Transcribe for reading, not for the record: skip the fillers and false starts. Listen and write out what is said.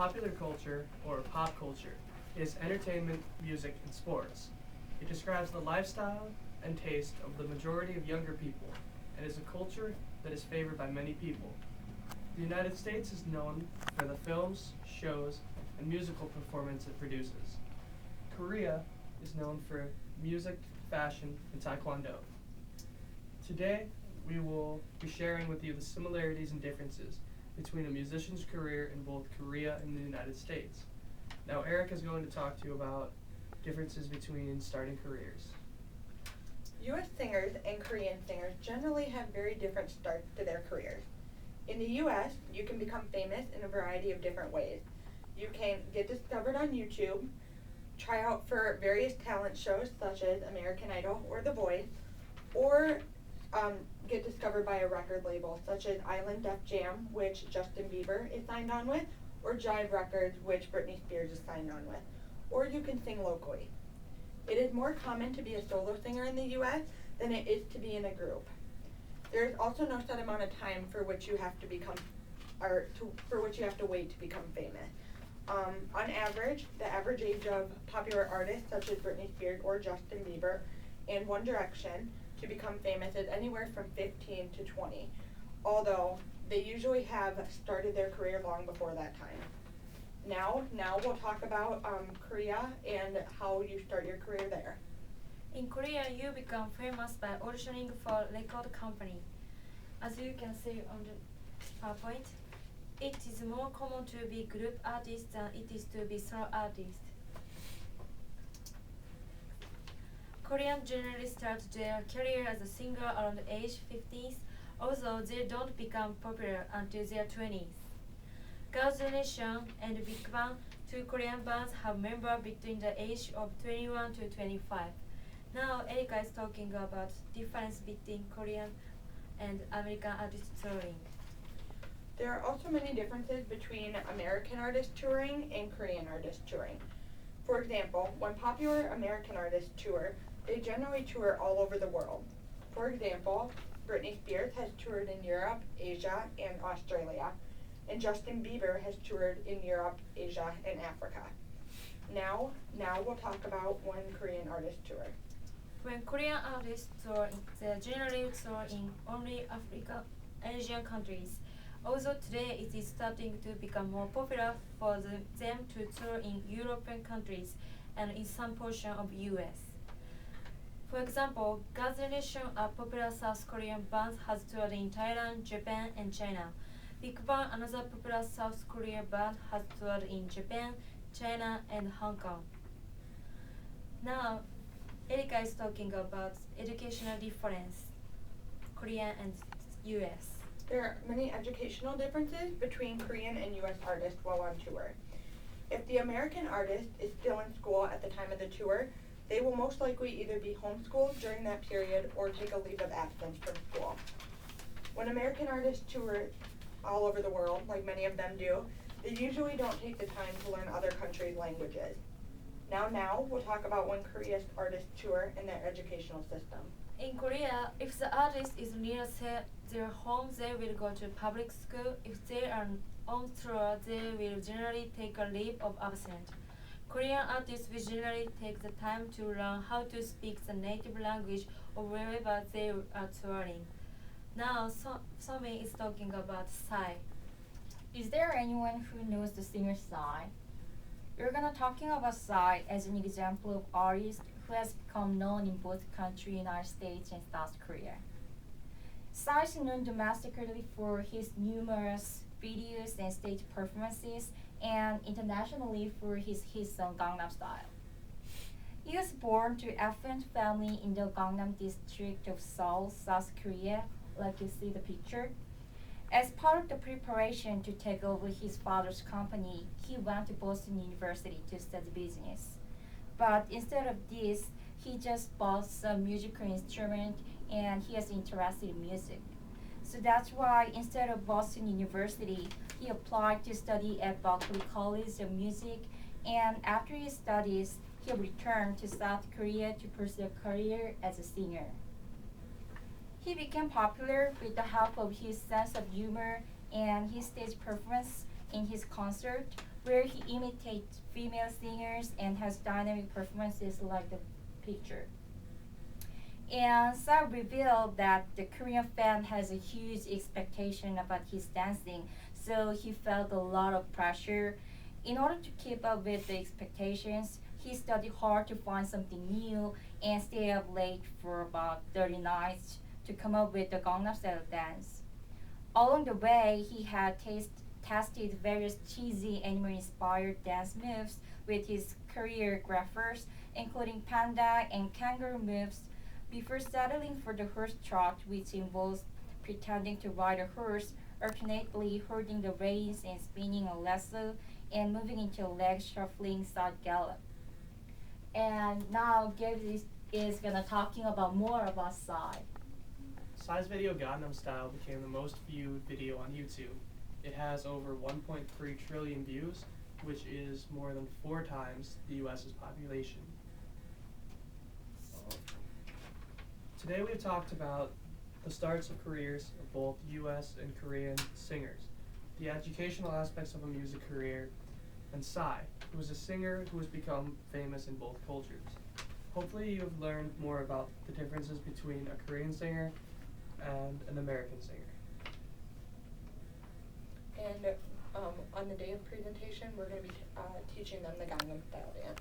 Popular culture, or pop culture, is entertainment, music, and sports. It describes the lifestyle and taste of the majority of younger people and is a culture that is favored by many people. The United States is known for the films, shows, and musical performance it produces. Korea is known for music, fashion, and taekwondo. Today, we will be sharing with you the similarities and differences between a musician's career in both Korea and the United States. Now, Eric is going to talk to you about differences between starting careers. U.S. singers and Korean singers generally have very different starts to their careers. In the U.S., you can become famous in a variety of different ways. You can get discovered on YouTube, try out for various talent shows such as American Idol or The Voice, or get discovered by a record label such as Island Def Jam, which Justin Bieber is signed on with, or Jive Records, which Britney Spears is signed on with. Or you can sing locally. It is more common to be a solo singer in the U.S. than it is to be in a group. There is also no set amount of time for which you have to wait to become famous. On average, the average age of popular artists such as Britney Spears or Justin Bieber and One Direction to become famous is anywhere from 15 to 20, although they usually have started their career long before that time. Now we'll talk about Korea and how you start your career there. In Korea, you become famous by auditioning for record company. As you can see on the PowerPoint, it is more common to be group artist than it is to be solo artist. Koreans generally start their career as a singer around age 50s, although they don't become popular until their 20s. Girls' Generation and Big Bang, two Korean bands, have members between the age of 21 to 25. Now Erika is talking about difference between Korean and American artists touring. There are also many differences between American artists touring and Korean artists touring. For example, when popular American artists tour, they generally tour all over the world. For example, Britney Spears has toured in Europe, Asia, and Australia, and Justin Bieber has toured in Europe, Asia, and Africa. Now we'll talk about when Korean artists tour. When Korean artists tour, they generally tour in only African, Asian countries. Although today it is starting to become more popular for them to tour in European countries and in some portion of US. For example, Girls' Generation, a popular South Korean band, has toured in Thailand, Japan, and China. Big Bang, another popular South Korean band, has toured in Japan, China, and Hong Kong. Now, Erika is talking about educational difference, Korean and US. There are many educational differences between Korean and U.S. artists while on tour. If the American artist is still in school at the time of the tour, they will most likely either be homeschooled during that period or take a leave of absence from school. When American artists tour all over the world, like many of them do, they usually don't take the time to learn other countries' languages. Now we'll talk about when Korean artists tour and their educational system. In Korea, if the artist is near their home, they will go to public school. If they are on tour, they will generally take a leave of absence. Korean artists will generally take the time to learn how to speak the native language of wherever they are touring. Now, Somi is talking about Psy. Is there anyone who knows the singer Psy? We're gonna talking about Psy as an example of artist who has become known in both country, United States and South Korea. Psy is known domestically for his numerous videos and stage performances, and internationally for his hit song Gangnam Style. He was born to affluent family in the Gangnam district of Seoul, South Korea, like you see the picture. As part of the preparation to take over his father's company, he went to Boston University to study business. But instead of this, he just bought some musical instrument and he is interested in music. So that's why instead of Boston University, he applied to study at Berklee College of Music, and after his studies, he returned to South Korea to pursue a career as a singer. He became popular with the help of his sense of humor and his stage performance in his concert, where he imitates female singers and has dynamic performances like the picture. And Psy revealed that the Korean fan has a huge expectation about his dancing, so he felt a lot of pressure. In order to keep up with the expectations, he studied hard to find something new and stayed up late for about 30 nights to come up with the Gangnam Style dance. Along the way, he had tested various cheesy anime-inspired dance moves with his choreographers, including panda and kangaroo moves, before settling for the horse trot, which involves pretending to ride a horse, alternately holding the reins and spinning a lasso, and moving into a leg shuffling side gallop. And now Gabe is gonna talking about more about Psy. Psy's video Gangnam Style became the most viewed video on YouTube. It has over 1.3 trillion views, which is more than 4 times the US's population. Today we've talked about the starts of careers of both US and Korean singers, the educational aspects of a music career, and Psy, who is a singer who has become famous in both cultures. Hopefully you have learned more about the differences between a Korean singer and an American singer. And on the day of presentation, we're going to be teaching them the Gangnam Style dance.